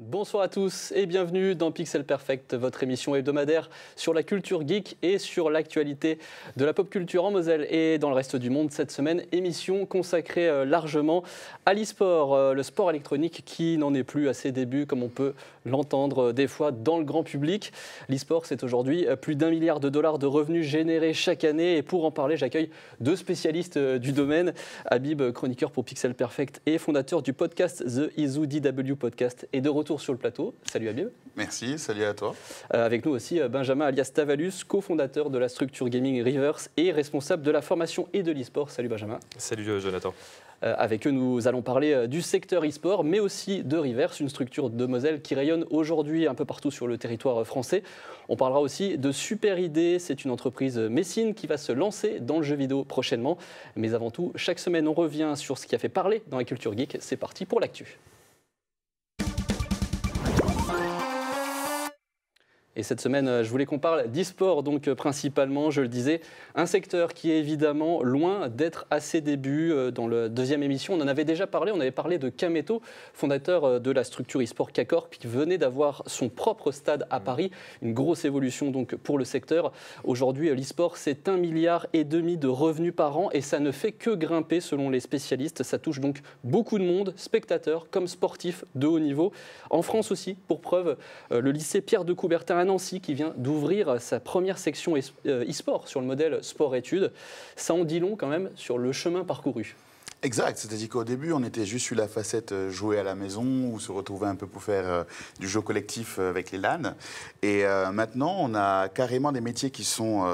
Bonsoir à tous et bienvenue dans Pixel Perfect, votre émission hebdomadaire sur la culture geek et sur l'actualité de la pop culture en Moselle et dans le reste du monde. Cette semaine, émission consacrée largement à l'e-sport, le sport électronique qui n'en est plus à ses débuts comme on peut l'entendre des fois dans le grand public. L'e-sport, c'est aujourd'hui plus d'1 milliard de dollars de revenus générés chaque année et pour en parler, j'accueille deux spécialistes du domaine. Habib, chroniqueur pour Pixel Perfect et fondateur du podcast The Izu DW Podcast est de retour sur le plateau. Salut Habib. Merci, salut à toi. Avec nous aussi Benjamin alias Tavalus, cofondateur de la structure gaming Reverse et responsable de la formation et de l'e-sport. Salut Benjamin. Salut Jonathan. Avec eux, nous allons parler du secteur e-sport, mais aussi de Reverse, une structure de Moselle qui rayonne aujourd'hui un peu partout sur le territoire français. On parlera aussi de Super Idée, c'est une entreprise messine qui va se lancer dans le jeu vidéo prochainement. Mais avant tout, chaque semaine, on revient sur ce qui a fait parler dans la culture geek. C'est parti pour l'actu. Et cette semaine, je voulais qu'on parle d'e-sport, donc principalement, je le disais, un secteur qui est évidemment loin d'être à ses débuts. Dans la deuxième émission, on en avait déjà parlé, on avait parlé de Kameto, fondateur de la structure e-sport K-Corp, qui venait d'avoir son propre stade à Paris, une grosse évolution donc pour le secteur. Aujourd'hui, l'e-sport, c'est 1,5 milliard de revenus par an et ça ne fait que grimper selon les spécialistes. Ça touche donc beaucoup de monde, spectateurs comme sportifs de haut niveau. En France aussi, pour preuve, le lycée Pierre de Coubertin à Nancy qui vient d'ouvrir sa première section e-sport sur le modèle sport-études. Ça en dit long quand même sur le chemin parcouru. Exact, c'est-à-dire qu'au début, on était juste sur la facette jouer à la maison ou se retrouver un peu pour faire du jeu collectif avec les LAN. Et maintenant, on a carrément des métiers qui sont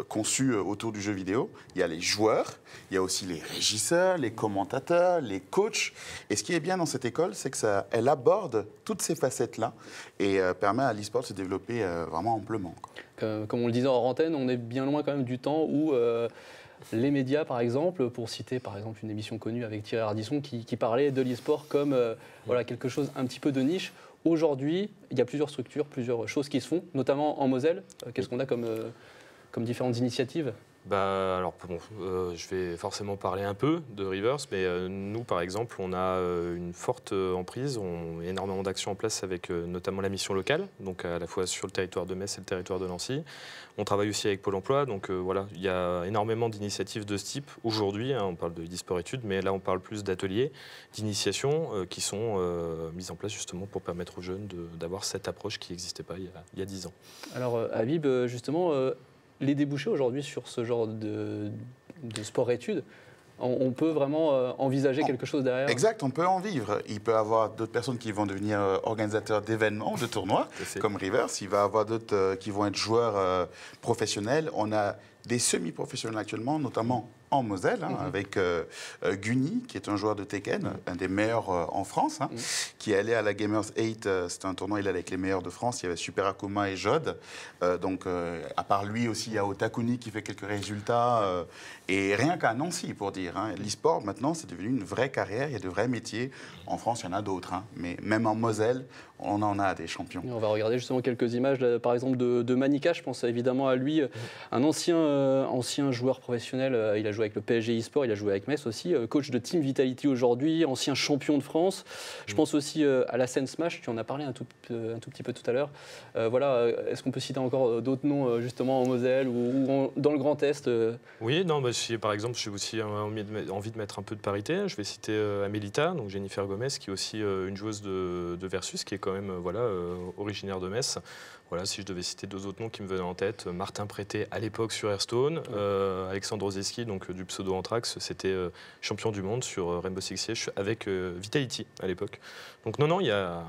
conçus autour du jeu vidéo. Il y a les joueurs, il y a aussi les régisseurs, les commentateurs, les coachs. Et ce qui est bien dans cette école, c'est qu'elle aborde toutes ces facettes-là et permet à l'e-sport de se développer vraiment amplement. Comme on le disait en antenne, on est bien loin quand même du temps où... les médias, par exemple, pour citer par exemple une émission connue avec Thierry Ardisson qui parlait de l'e-sport comme voilà, quelque chose un petit peu de niche. Aujourd'hui, il y a plusieurs structures, plusieurs choses qui se font, notamment en Moselle. Qu'est-ce qu'on a comme différentes initiatives ? Alors, je vais forcément parler un peu de Reverse, mais nous, par exemple, on a une forte emprise, on a énormément d'actions en place avec notamment la mission locale, donc à la fois sur le territoire de Metz et le territoire de Nancy. On travaille aussi avec Pôle emploi, donc voilà, il y a énormément d'initiatives de ce type aujourd'hui. On parle de e-sport études, mais là, on parle plus d'ateliers, d'initiations qui sont mises en place justement pour permettre aux jeunes d'avoir cette approche qui n'existait pas il y a 10 ans. Alors, Habib, justement... les débouchés aujourd'hui sur ce genre de sport-études, on peut vraiment envisager quelque chose derrière. Exact, on peut en vivre. Il peut y avoir d'autres personnes qui vont devenir organisateurs d'événements, de tournois, comme Reverse. Il va y avoir d'autres qui vont être joueurs professionnels. On a des semi-professionnels actuellement, notamment en Moselle, avec Guni, qui est un joueur de Tekken, un des meilleurs en France, qui est allé à la Gamers 8. C'était un tournoi, il est avec les meilleurs de France. Il y avait Super Akuma et Jod. Donc, à part lui aussi, il y a Otakuni qui fait quelques résultats. Et rien qu'à Nancy, pour dire. L'e-sport, maintenant, c'est devenu une vraie carrière. Il y a de vrais métiers. En France, il y en a d'autres. Mais même en Moselle, on en a des champions. On va regarder justement quelques images, là, par exemple, de Manika. Je pense évidemment à lui, un ancien joueur professionnel. Il a joué avec le PSG e-sport, il a joué avec Metz aussi, coach de Team Vitality aujourd'hui, ancien champion de France. Je pense aussi à la scène Smash, tu en as parlé un tout petit peu tout à l'heure. Voilà, est-ce qu'on peut citer encore d'autres noms justement en Moselle ou dans le Grand Est Oui, non, par exemple, j'ai aussi envie de mettre un peu de parité. Je vais citer Amélita, donc Jennifer Gomez, qui est aussi une joueuse de Versus, qui est quand même originaire de Metz. Voilà, si je devais citer deux autres noms qui me venaient en tête, Martin Prété à l'époque sur Hearthstone, Alexandre Ozeski, donc du pseudo Anthrax, c'était champion du monde sur Rainbow Six Siege avec Vitality à l'époque. Donc non,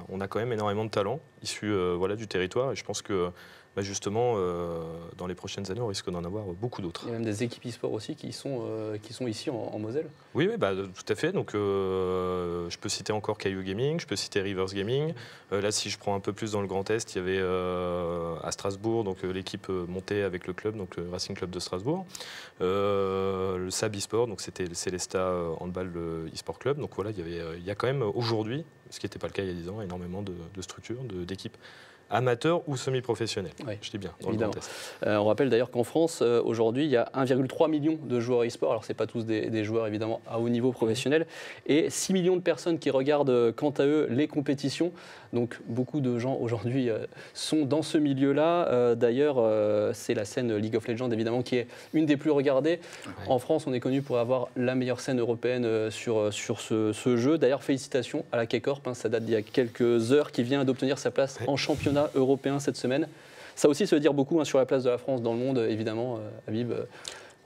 on a quand même énormément de talents issus du territoire et je pense que justement, dans les prochaines années, on risque d'en avoir beaucoup d'autres. Il y a même des équipes e-sport aussi qui sont ici en Moselle. Oui, tout à fait. Donc, je peux citer encore Caillou Gaming, je peux citer Reverse Gaming. Là, si je prends un peu plus dans le Grand Est, il y avait à Strasbourg, donc l'équipe montée avec le club, donc le Racing Club de Strasbourg. Le SAB e-sport, donc c'était le Célesta Handball e-sport club. Donc voilà, il y a quand même aujourd'hui, ce qui n'était pas le cas il y a 10 ans, énormément de structures, d'équipes amateurs ou semi-professionnels. Oui, je dis bien, dans évidemment. le contest. On rappelle d'ailleurs qu'en France, aujourd'hui, il y a 1,3 million de joueurs e-sport. Alors, ce n'est pas tous des joueurs, évidemment, à haut niveau professionnel. Et 6 millions de personnes qui regardent, quant à eux, les compétitions. Donc, beaucoup de gens, aujourd'hui, sont dans ce milieu-là. D'ailleurs, c'est la scène League of Legends, évidemment, qui est une des plus regardées. Ouais. En France, on est connu pour avoir la meilleure scène européenne sur ce jeu. D'ailleurs, félicitations à la K-Corp. Ça date d'il y a quelques heures, qui vient d'obtenir sa place en championnat européen cette semaine. Ça aussi, ça veut dire beaucoup sur la place de la France dans le monde, évidemment, Habib,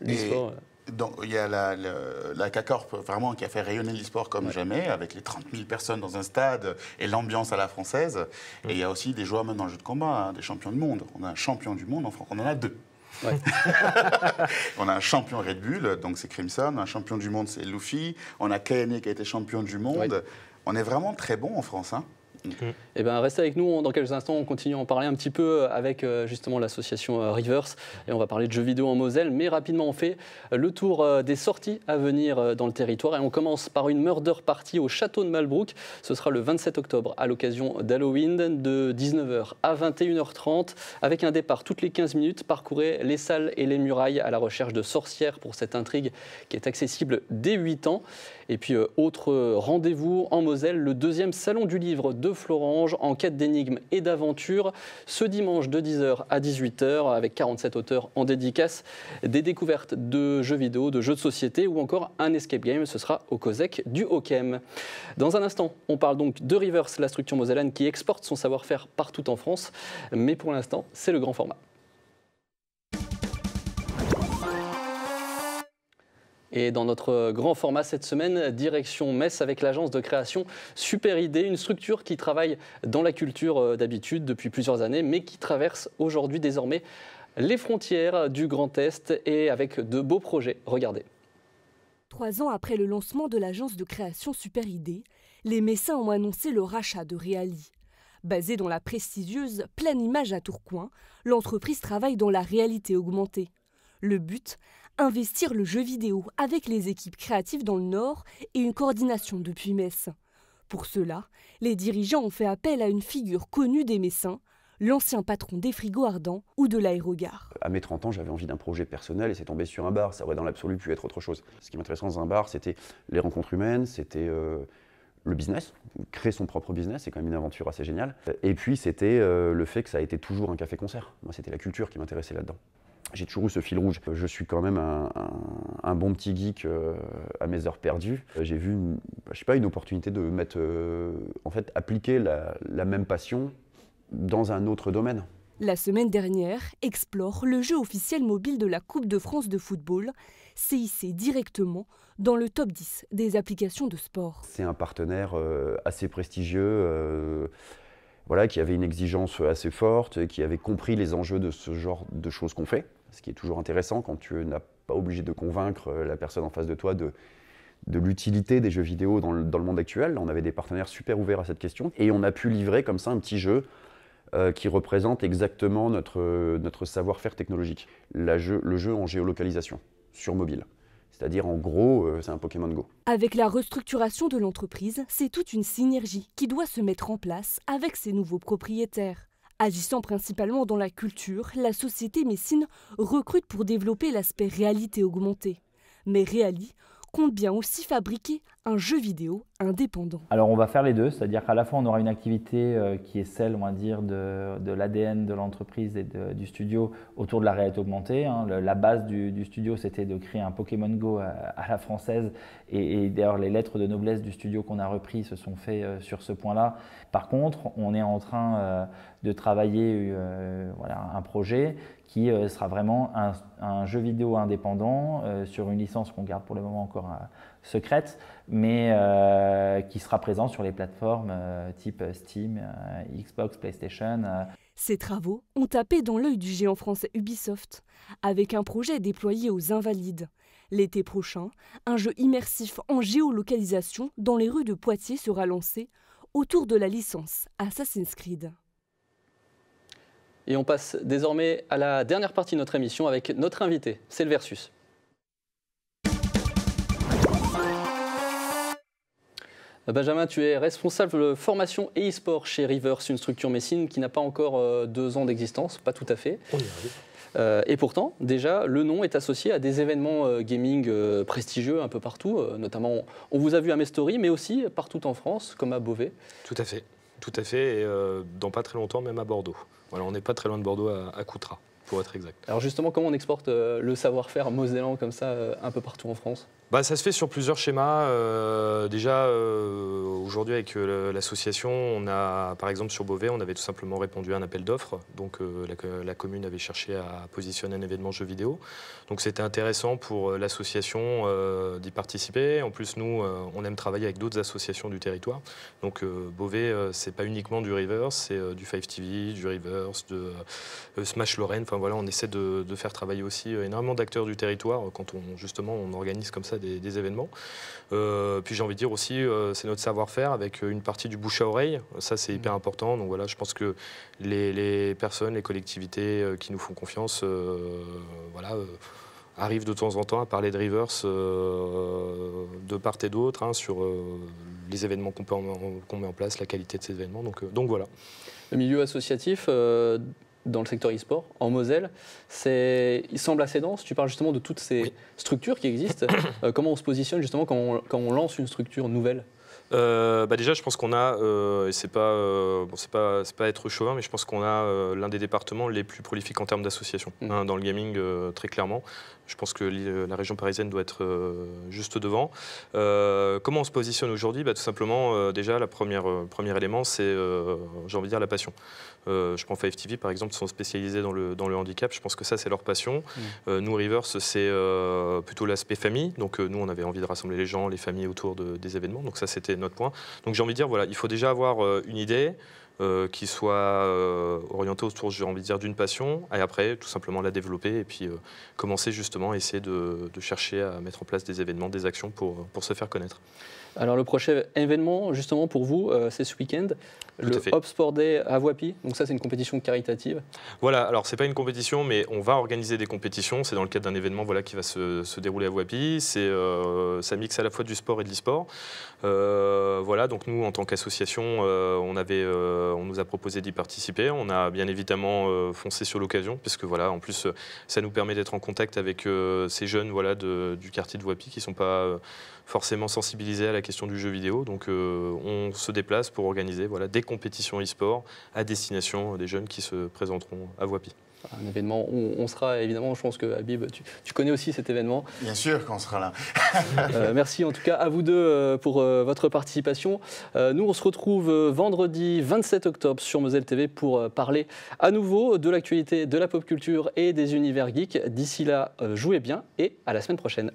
l'e-sport. Donc, il y a la K-Corp vraiment qui a fait rayonner l'e-sport comme jamais, avec les 30 000 personnes dans un stade et l'ambiance à la française. Et il y a aussi des joueurs même dans le jeu de combat, des champions du monde. On a un champion du monde, en France, on en a 2. Ouais. On a un champion Red Bull, donc c'est Crimson. Un champion du monde, c'est Luffy. On a KNE qui a été champion du monde. Ouais. On est vraiment très bon en France. Eh bien, restez avec nous. Dans quelques instants, on continue à en parler un petit peu avec justement l'association Reverse. Et on va parler de jeux vidéo en Moselle. Mais rapidement, on fait le tour des sorties à venir dans le territoire. Et on commence par une murder party au château de Malbrouck. Ce sera le 27 octobre à l'occasion d'Halloween de 19h à 21h30 avec un départ toutes les 15 minutes. Parcourez les salles et les murailles à la recherche de sorcières pour cette intrigue qui est accessible dès 8 ans. Et puis, autre rendez-vous en Moselle, le 2e salon du livre de Florange en quête d'énigmes et d'aventures ce dimanche de 10h à 18h avec 47 auteurs en dédicace, des découvertes de jeux vidéo, de jeux de société ou encore un escape game. Ce sera au COSEC du Hockem. Dans un instant, on parle donc de Reverse, la structure mosellane qui exporte son savoir-faire partout en France. Mais pour l'instant, c'est le grand format. Et dans notre grand format cette semaine, direction Metz avec l'agence de création Super Idée, une structure qui travaille dans la culture d'habitude depuis plusieurs années, mais qui traverse aujourd'hui désormais les frontières du Grand Est et avec de beaux projets. Regardez. 3 ans après le lancement de l'agence de création Super Idée, les Messins ont annoncé le rachat de Reali. Basée dans la prestigieuse Pleine Image à Tourcoing, l'entreprise travaille dans la réalité augmentée. Le but, investir le jeu vidéo avec les équipes créatives dans le Nord et une coordination depuis Metz. Pour cela, les dirigeants ont fait appel à une figure connue des Messins, l'ancien patron des frigos ardents ou de l'aérogare. À mes 30 ans, j'avais envie d'un projet personnel et c'est tombé sur un bar. Ça aurait dans l'absolu pu être autre chose. Ce qui m'intéressait dans un bar, c'était les rencontres humaines, c'était le business. Créer son propre business, c'est quand même une aventure assez géniale. Et puis, c'était le fait que ça a été toujours un café-concert. Moi, c'était la culture qui m'intéressait là-dedans. J'ai toujours eu ce fil rouge. Je suis quand même un bon petit geek à mes heures perdues. J'ai vu, une opportunité de mettre, appliquer la même passion dans un autre domaine. La semaine dernière, Explore, le jeu officiel mobile de la Coupe de France de football, s'est hissé directement dans le top 10 des applications de sport. C'est un partenaire assez prestigieux, qui avait une exigence assez forte, qui avait compris les enjeux de ce genre de choses qu'on fait. Ce qui est toujours intéressant quand tu n'as pas obligé de convaincre la personne en face de toi de l'utilité des jeux vidéo dans le monde actuel. On avait des partenaires super ouverts à cette question et on a pu livrer comme ça un petit jeu qui représente exactement notre savoir-faire technologique. Le jeu en géolocalisation sur mobile. C'est-à-dire, en gros, c'est un Pokémon Go. Avec la restructuration de l'entreprise, c'est toute une synergie qui doit se mettre en place avec ses nouveaux propriétaires. Agissant principalement dans la culture, la société messine recrute pour développer l'aspect réalité augmentée. Mais Reali compte bien aussi fabriquer un jeu vidéo indépendant. Alors on va faire les deux, c'est-à-dire qu'à la fois on aura une activité qui est celle, on va dire, de l'ADN de l'entreprise et du studio autour de la réalité augmentée. La base du studio, c'était de créer un Pokémon Go à la française et d'ailleurs les lettres de noblesse du studio qu'on a repris se sont faits sur ce point-là. Par contre, on est en train de travailler un projet qui sera vraiment un jeu vidéo indépendant sur une licence qu'on garde pour le moment encore secrète, mais qui sera présent sur les plateformes type Steam, Xbox, PlayStation. Ces travaux ont tapé dans l'œil du géant français Ubisoft, avec un projet déployé aux Invalides. L'été prochain, un jeu immersif en géolocalisation dans les rues de Poitiers sera lancé autour de la licence Assassin's Creed. Et on passe désormais à la dernière partie de notre émission avec notre invité, c'est le Versus. Benjamin, tu es responsable formation et e-sport chez Rivers, une structure messine qui n'a pas encore 2 ans d'existence, pas tout à fait. On y arrive. Et pourtant, déjà, le nom est associé à des événements gaming prestigieux un peu partout. Notamment, on vous a vu à Mestory, mais aussi partout en France, comme à Beauvais. Tout à fait. Et dans pas très longtemps, même à Bordeaux. Voilà, on n'est pas très loin de Bordeaux à Coutras, pour être exact. Alors justement, comment on exporte le savoir-faire mosellan comme ça un peu partout en France ? Ça se fait sur plusieurs schémas. Déjà, aujourd'hui, avec l'association, on a, par exemple, sur Beauvais, on avait tout simplement répondu à un appel d'offres. Donc, la commune avait cherché à positionner un événement jeu vidéo. Donc, c'était intéressant pour l'association d'y participer. En plus, nous, on aime travailler avec d'autres associations du territoire. Donc, Beauvais, c'est pas uniquement du Rivers, c'est du 5TV, du Rivers, de Smash Lorraine. Enfin, voilà, on essaie de faire travailler aussi énormément d'acteurs du territoire quand on organise comme ça des événements. Puis j'ai envie de dire aussi, c'est notre savoir-faire avec une partie du bouche à oreille. Ça, c'est hyper important. Donc voilà, je pense que les personnes, les collectivités qui nous font confiance, arrivent de temps en temps à parler de Rivers de part et d'autre sur les événements qu'on met en place, la qualité de ces événements. Donc voilà. Le milieu associatif dans le secteur e-sport, en Moselle, il semble assez dense. Tu parles justement de toutes ces structures qui existent. Comment on se positionne justement quand on lance une structure nouvelle ? Déjà, je pense qu'on a, et c'est pas être chauvin, mais je pense qu'on a l'un des départements les plus prolifiques en termes d'associations dans le gaming, très clairement. Je pense que la région parisienne doit être juste devant. Comment on se positionne aujourd'hui ? Tout simplement, déjà, le premier élément, c'est, j'ai envie de dire, la passion. Je prends 5TV, par exemple, qui sont spécialisés dans le handicap. Je pense que ça, c'est leur passion. Nous, Rivers, c'est plutôt l'aspect famille. Donc, nous, on avait envie de rassembler les gens, les familles autour des événements. Donc, ça, c'était notre point. Donc, j'ai envie de dire, voilà, il faut déjà avoir une idée qui soit orientée autour, j'ai envie de dire, d'une passion, et après, tout simplement, la développer et puis commencer justement à essayer de chercher à mettre en place des événements, des actions pour se faire connaître. Alors le prochain événement, justement pour vous, c'est ce week-end, le Hop Sport Day à Voipy. Donc ça, c'est une compétition caritative. Voilà, alors c'est pas une compétition, mais on va organiser des compétitions. C'est dans le cadre d'un événement qui va se dérouler à Voipy. Ça mixe à la fois du sport et de l'e-sport. Donc nous, en tant qu'association, on nous a proposé d'y participer. On a bien évidemment foncé sur l'occasion, puisque en plus, ça nous permet d'être en contact avec ces jeunes du quartier de Voipy qui ne sont pas forcément sensibilisés à la question du jeu vidéo. Donc on se déplace pour organiser des compétitions e-sport à destination des jeunes qui se présenteront à Voipy. Un événement où on sera évidemment, je pense que Habib, tu connais aussi cet événement. Bien sûr qu'on sera là. Merci en tout cas à vous deux pour votre participation. Nous, on se retrouve vendredi 27 octobre sur Moselle TV pour parler à nouveau de l'actualité de la pop culture et des univers geeks. D'ici là, jouez bien et à la semaine prochaine.